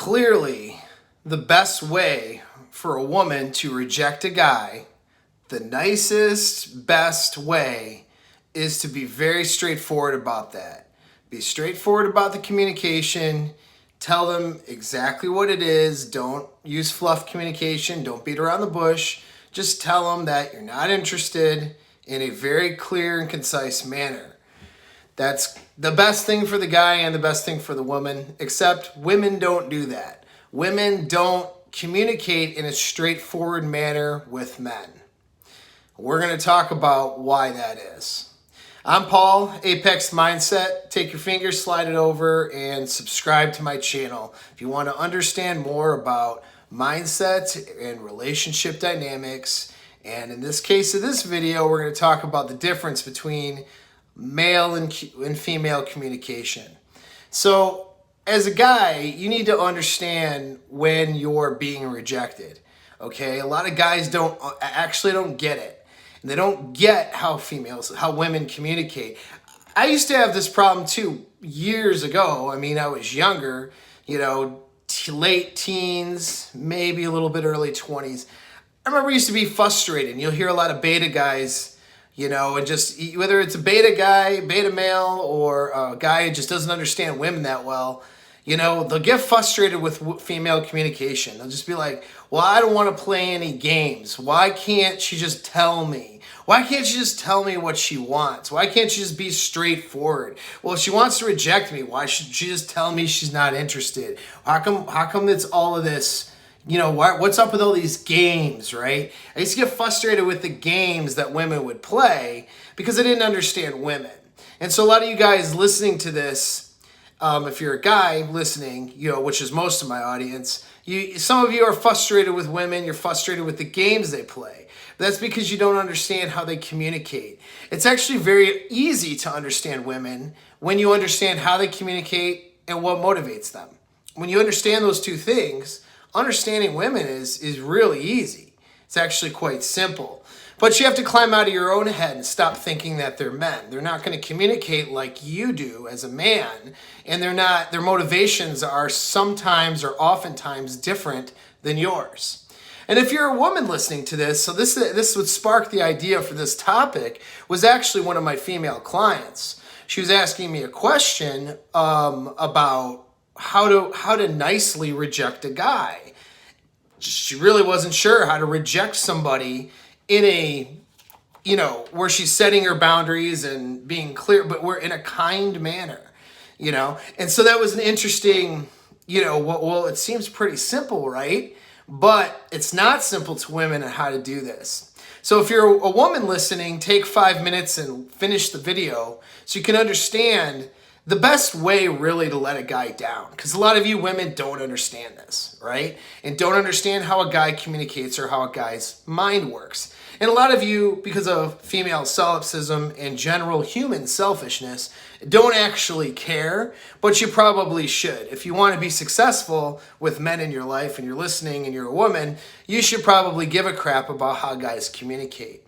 Clearly, the best way for a woman to reject a guy, the nicest, best way is to be very straightforward about that. Be straightforward about the communication. Tell them exactly what it is. Don't use fluff communication. Don't beat around the bush. Just tell them that you're not interested in a very clear and concise manner. That's the best thing for the guy and the best thing for the woman, except women don't do that. Women don't communicate in a straightforward manner with men. We're going to talk about why that is. I'm Paul, Apex Mindset. Take your finger, slide it over, and subscribe to my channel if you want to understand more about mindset and relationship dynamics. And in this case of this video, we're going to talk about the difference between male and female communication. So as a guy, you need to understand when you're being rejected. Okay, a lot of guys don't get it. And they don't get how women communicate. I used to have this problem too years ago. I mean, I was younger, late teens, maybe a little bit early 20s. I remember I used to be frustrated. And you'll hear a lot of beta guys, and just whether it's a beta guy, beta male, or a guy who just doesn't understand women that well, they'll get frustrated with female communication. They'll just be like, well, I don't want to play any games. Why can't she just tell me? Why can't she just tell me what she wants? Why can't she just be straightforward? Well, if she wants to reject me, why should she just tell me she's not interested? How come it's all of this? What's up with all these games, right? I used to get frustrated with the games that women would play because I didn't understand women. And so a lot of you guys listening to this, if you're a guy listening, which is most of my audience, some of you are frustrated with women, you're frustrated with the games they play. That's because you don't understand how they communicate. It's actually very easy to understand women when you understand how they communicate and what motivates them. When you understand those two things, understanding women is really easy. It's actually quite simple. But you have to climb out of your own head and stop thinking that they're men. They're not going to communicate like you do as a man, and their motivations are sometimes or oftentimes different than yours. And if you're a woman listening to this, so this would spark the idea for this topic, was actually one of my female clients. She was asking me a question about how to nicely reject a guy. She really wasn't sure how to reject somebody in a, where she's setting her boundaries and being clear, but we're in a kind manner, And so that was an interesting, well, it seems pretty simple, right? But it's not simple to women on how to do this. So if you're a woman listening, take 5 minutes and finish the video so you can understand the best way really to let a guy down. Because a lot of you women don't understand this, right? And don't understand how a guy communicates or how a guy's mind works. And a lot of you, because of female solipsism and general human selfishness, don't actually care, but you probably should. If you want to be successful with men in your life and you're listening and you're a woman, you should probably give a crap about how guys communicate.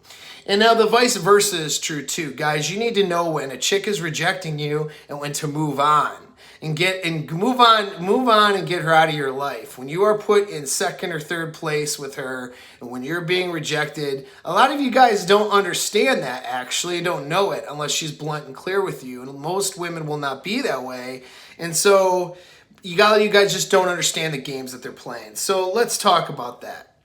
And now the vice versa is true too. Guys, you need to know when a chick is rejecting you and when to move on. Move on and get her out of your life. When you are put in second or third place with her and when you're being rejected, a lot of you guys don't understand that actually and don't know it unless she's blunt and clear with you. And most women will not be that way. And so you guys just don't understand the games that they're playing. So let's talk about that.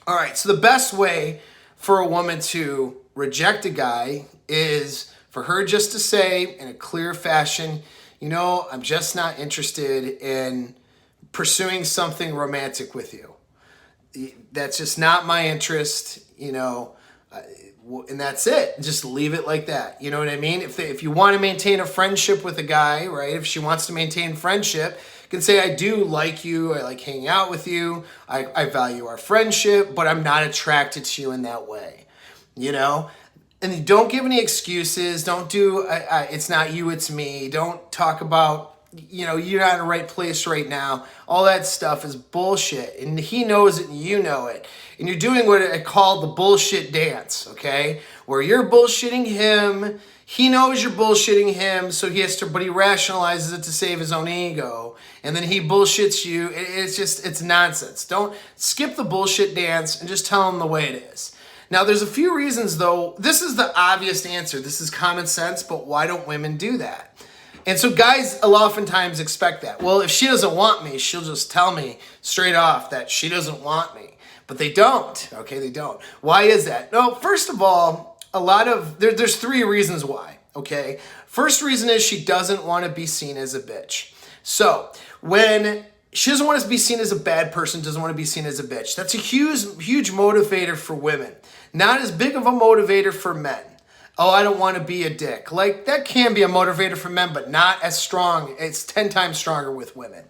All right, so the best way for a woman to reject a guy is for her just to say in a clear fashion, I'm just not interested in pursuing something romantic with you. That's just not my interest, and that's it. Just leave it like that. You know what I mean? If you want to maintain a friendship with a guy, right? If she wants to maintain friendship, you can say, I do like you. I like hanging out with you. I value our friendship, but I'm not attracted to you in that way, And don't give any excuses. Don't do, it's not you, it's me. Don't talk about, you're not in the right place right now. All that stuff is bullshit. And he knows it and you know it. And you're doing what I call the bullshit dance, okay? Where you're bullshitting him, he knows you're bullshitting him, so but he rationalizes it to save his own ego, and then he bullshits you. It's nonsense. Don't skip the bullshit dance and just tell him the way it is. Now, there's a few reasons, though. This is the obvious answer. This is common sense, but why don't women do that? And so guys oftentimes expect that. Well, if she doesn't want me, she'll just tell me straight off that she doesn't want me. But they don't, okay? They don't. Why is that? No, first of all, there's three reasons why, okay? First reason is she doesn't want to be seen as a bitch. So when she doesn't want to be seen as a bad person, doesn't want to be seen as a bitch. That's a huge motivator for women. Not as big of a motivator for men. Oh, I don't want to be a dick. Like, that can be a motivator for men, but not as strong. It's 10 times stronger with women.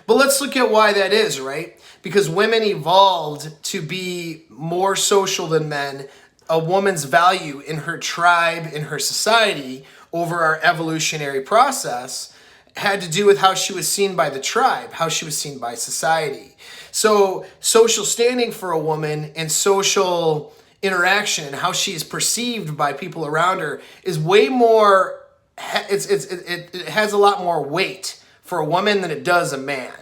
But let's look at why that is, right? Because women evolved to be more social than men. A woman's value in her tribe, in her society, over our evolutionary process had to do with how she was seen by the tribe, how she was seen by society. So social standing for a woman and social interaction and how she is perceived by people around her is way more, it has a lot more weight for a woman than it does a man,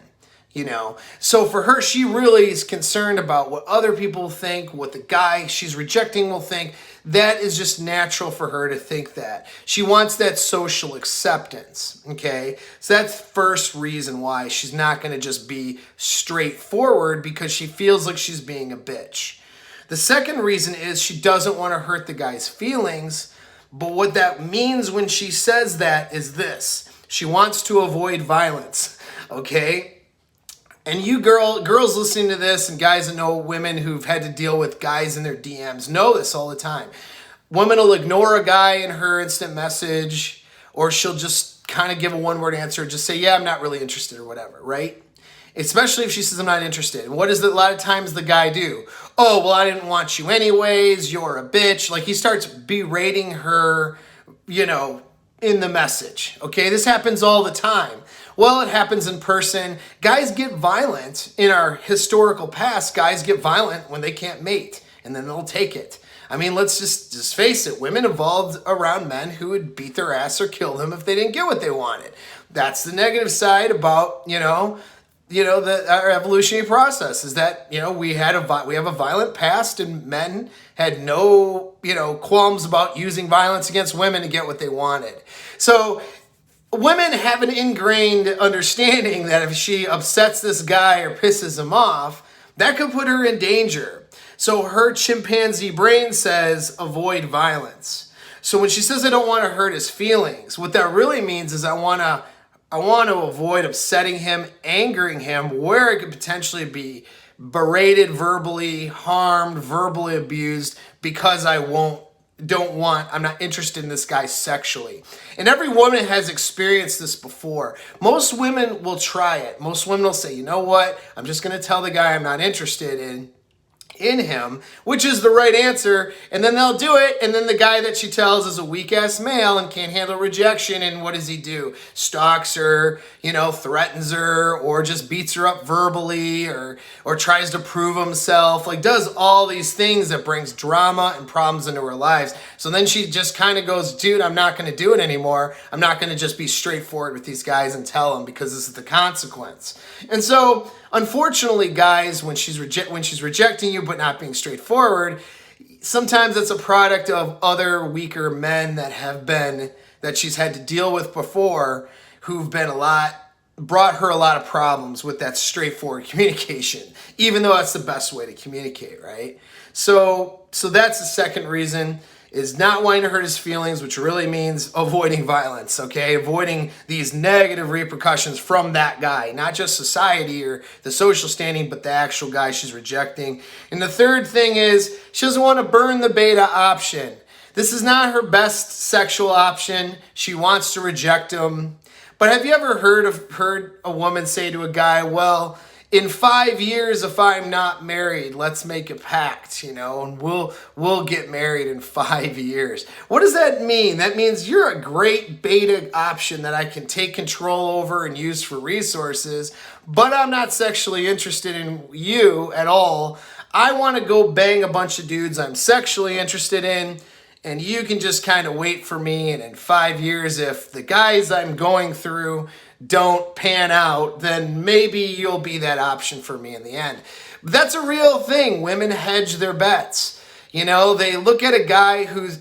you know? So for her, she really is concerned about what other people think, what the guy she's rejecting will think. That is just natural for her to think that. She wants that social acceptance, okay? So that's the first reason why she's not gonna just be straightforward, because she feels like she's being a bitch. The second reason is she doesn't want to hurt the guy's feelings, but what that means when she says that is this. She wants to avoid violence, okay? And you girls listening to this, and guys that know women who've had to deal with guys in their DMs know this all the time. Women will ignore a guy in her instant message, or she'll just kind of give a one-word answer, just say, yeah, I'm not really interested or whatever, right? Especially if she says, I'm not interested. And what does a lot of times the guy do? Oh, well, I didn't want you anyways. You're a bitch. Like, he starts berating her, you know, in the message. Okay, this happens all the time. Well, it happens in person. Guys get violent. In our historical past, guys get violent when they can't mate, and then they'll take it. I mean, let's just face it. Women evolved around men who would beat their ass or kill them if they didn't get what they wanted. That's the negative side about, our evolutionary process is that, we have a violent past, and men had no, qualms about using violence against women to get what they wanted. So women have an ingrained understanding that if she upsets this guy or pisses him off, that could put her in danger. So her chimpanzee brain says, avoid violence. So when she says, I don't want to hurt his feelings, what that really means is I want to avoid upsetting him, angering him, where it could potentially be berated verbally, harmed, verbally abused, because I'm not interested in this guy sexually. And every woman has experienced this before. Most women will try it. Most women will say, you know what? I'm just going to tell the guy I'm not interested in him, which is the right answer, and then they'll do it, and then the guy that she tells is a weak-ass male and can't handle rejection, and what does he do? Stalks her, threatens her, or just beats her up verbally, or tries to prove himself, does all these things that brings drama and problems into her lives. So then she just kind of goes, dude, I'm not going to do it anymore. I'm not going to just be straightforward with these guys and tell them, because this is the consequence. And so unfortunately, guys, when she's rejecting you but not being straightforward, sometimes it's a product of other weaker men that she's had to deal with before, who've brought her a lot of problems with that straightforward communication, even though that's the best way to communicate, right? So that's the second reason, is not wanting to hurt his feelings, which really means avoiding violence, okay? Avoiding these negative repercussions from that guy, not just society or the social standing, but the actual guy she's rejecting. And the third thing is she doesn't want to burn the beta option. This is not her best sexual option. She wants to reject him. But have you ever heard a woman say to a guy, well, in 5 years, if I'm not married, let's make a pact, and we'll get married in 5 years. What does that mean? That means you're a great beta option that I can take control over and use for resources, but I'm not sexually interested in you at all. I want to go bang a bunch of dudes I'm sexually interested in, and you can just kind of wait for me, and in 5 years, if the guys I'm going through don't pan out, then maybe you'll be that option for me in the end. But that's a real thing. Women hedge their bets. You know, they look at a guy who's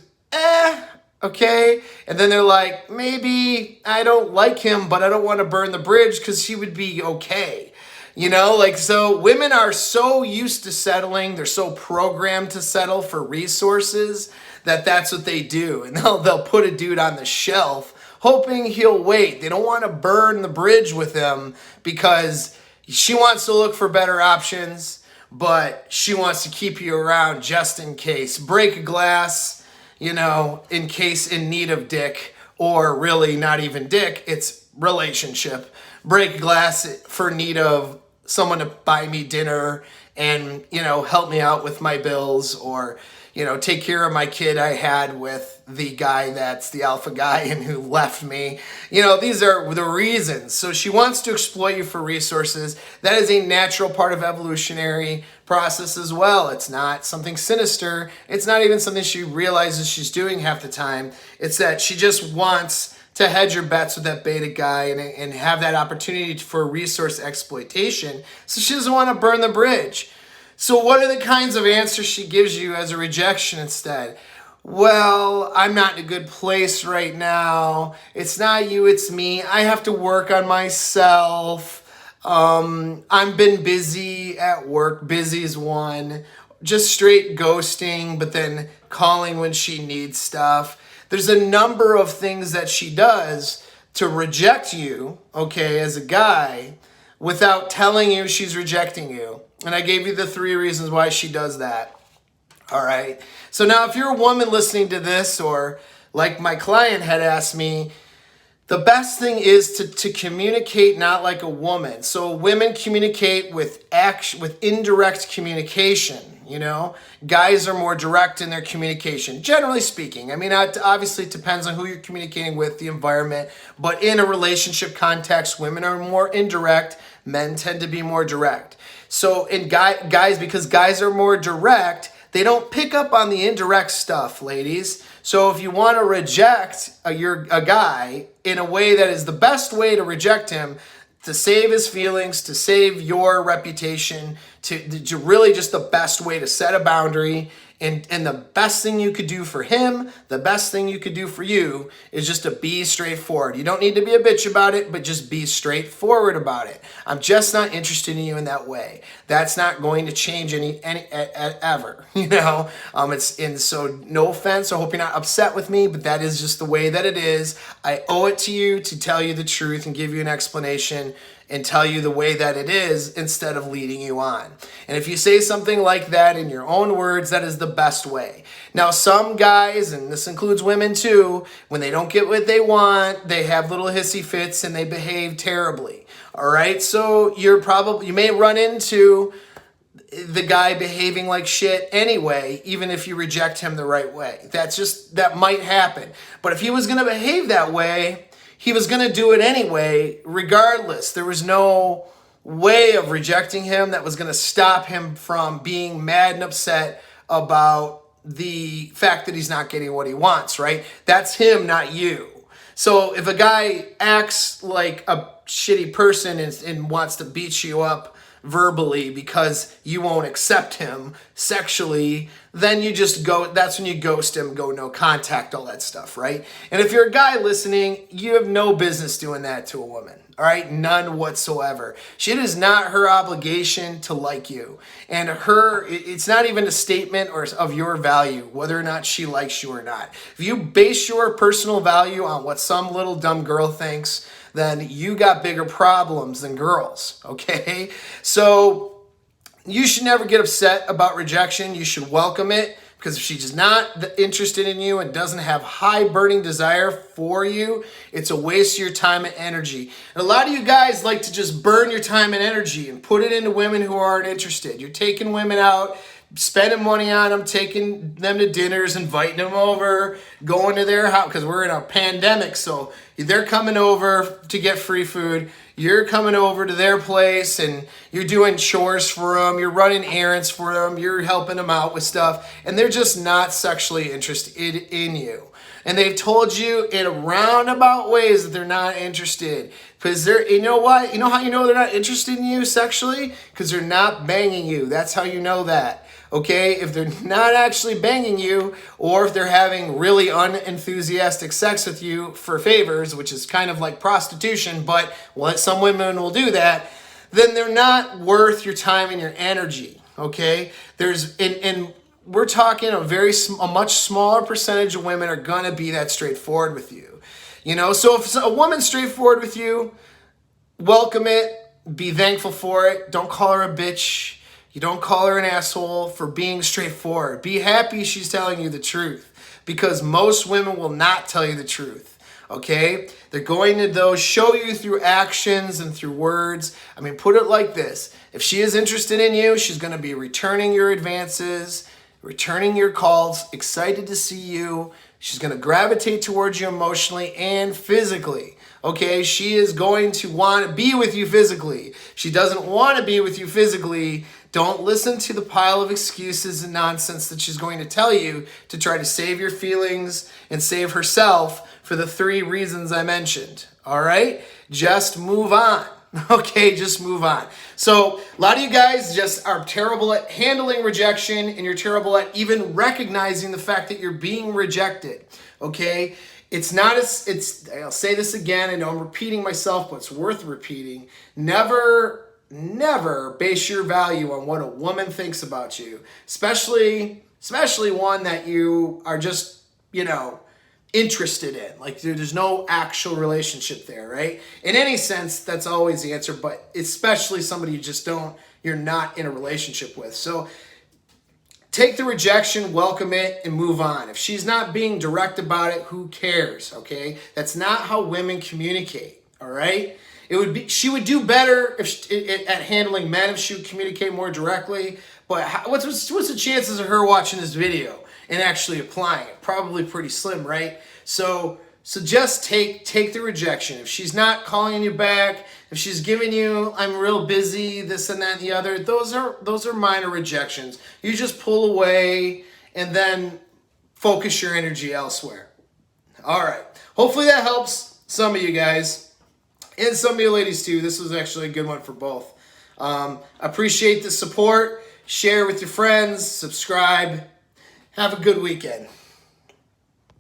okay, and then they're like, maybe I don't like him, but I don't want to burn the bridge because he would be okay. You know, like, so women are so used to settling, they're so programmed to settle for resources that that's what they do. And they'll put a dude on the shelf hoping he'll wait. They don't want to burn the bridge with him because she wants to look for better options, but she wants to keep you around just in case. Break a glass, you know, in case in need of dick, or really not even dick, it's relationship. Break a glass for need of someone to buy me dinner and, you know, help me out with my bills, or, you know, take care of my kid I had with the guy that's the alpha guy and who left me. You know, these are the reasons. So she wants to exploit you for resources. That is a natural part of evolutionary process as well. It's not something sinister. It's not even something she realizes she's doing half the time. It's that she just wants to hedge your bets with that beta guy and have that opportunity for resource exploitation. So she doesn't want to burn the bridge. So what are the kinds of answers she gives you as a rejection instead? Well, I'm not in a good place right now. It's not you, it's me. I have to work on myself. I've been busy at work. Busy is one. Just straight ghosting, but then calling when she needs stuff. There's a number of things that she does to reject you, okay, as a guy, without telling you she's rejecting you. And I gave you the 3 reasons why she does that. All right. So now if you're a woman listening to this, or like my client had asked me, the best thing is to communicate not like a woman. So women communicate with indirect communication, you know. Guys are more direct in their communication, generally speaking. I mean, obviously it depends on who you're communicating with, the environment, but in a relationship context, women are more indirect, men tend to be more direct. So in guys, because guys are more direct, they don't pick up on the indirect stuff, ladies. So if you want to reject a guy in a way that is the best way to reject him, to save his feelings, to save your reputation, to really just the best way to set a boundary, and the best thing you could do for him, the best thing you could do for you is just to be straightforward. You don't need to be a bitch about it, but just be straightforward about it. I'm just not interested in you in that way. That's not going to change any ever, you know. So no offense. I hope you're not upset with me, but that is just the way that it is. I owe it to you to tell you the truth and give you an explanation and tell you the way that it is instead of leading you on. And if you say something like that in your own words, that is the best way. Now, some guys, and this includes women too, when they don't get what they want, they have little hissy fits and they behave terribly. All right, so you may run into the guy behaving like shit anyway, even if you reject him the right way. That might happen. But if he was going to behave that way, he was going to do it anyway, regardless. There was no way of rejecting him that was going to stop him from being mad and upset about the fact that he's not getting what he wants, right? That's him, not you. So if a guy acts like a shitty person and wants to beat you up verbally because you won't accept him sexually, then you just go, that's when you ghost him, go no contact, all that stuff, right? And if you're a guy listening, you have no business doing that to a woman, all right? None whatsoever. It is not her obligation to like you. And it's not even a statement of your value, whether or not she likes you or not. If you base your personal value on what some little dumb girl thinks, then you got bigger problems than girls, okay? So you should never get upset about rejection. You should welcome it, because if she's not interested in you and doesn't have high burning desire for you, it's a waste of your time and energy. And a lot of you guys like to just burn your time and energy and put it into women who aren't interested. You're taking women out spending money on them, taking them to dinners, inviting them over, going to their house, because we're in a pandemic, so they're coming over to get free food. You're coming over to their place and you're doing chores for them, you're running errands for them, you're helping them out with stuff, and they're just not sexually interested in you. And they've told you in roundabout ways that they're not interested. Because you know what? You know how you know they're not interested in you sexually? Because they're not banging you. That's how you know that. Okay? If they're not actually banging you, or if they're having really unenthusiastic sex with you for favors, which is kind of like prostitution, but some women will do that, then they're not worth your time and your energy. Okay? And we're talking a much smaller percentage of women are gonna be that straightforward with you. You know, so if a woman's straightforward with you, welcome it, be thankful for it. Don't call her a bitch. You don't call her an asshole for being straightforward. Be happy she's telling you the truth, because most women will not tell you the truth. Okay? They're going to, though, show you through actions and through words. I mean, put it like this. If she is interested in you, she's going to be returning your advances, returning your calls, excited to see you. She's going to gravitate towards you emotionally and physically. Okay, she is going to want to be with you physically. She doesn't want to be with you physically. Don't listen to the pile of excuses and nonsense that she's going to tell you to try to save your feelings and save herself for the 3 reasons I mentioned. All right, just move on. Okay, just move on. So a lot of you guys just are terrible at handling rejection, and you're terrible at even recognizing the fact that you're being rejected. Okay, I'll say this again. I know I'm repeating myself, but it's worth repeating. Never base your value on what a woman thinks about you, especially one that you are just, interested in. Like, there's no actual relationship there, right? In any sense, that's always the answer, but especially somebody you're not in a relationship with. So take the rejection, welcome it, and move on. If she's not being direct about it, who cares, okay? That's not how women communicate, all right? She would do better at handling men if she would communicate more directly, but what's the chances of her watching this video and actually applying it? Probably pretty slim, right? So just take the rejection. If she's not calling you back, if she's giving you, I'm real busy, this and that and the other, those are minor rejections. You just pull away and then focus your energy elsewhere. All right. Hopefully that helps some of you guys and some of you ladies too. This was actually a good one for both. Appreciate the support. Share with your friends. Subscribe. Have a good weekend.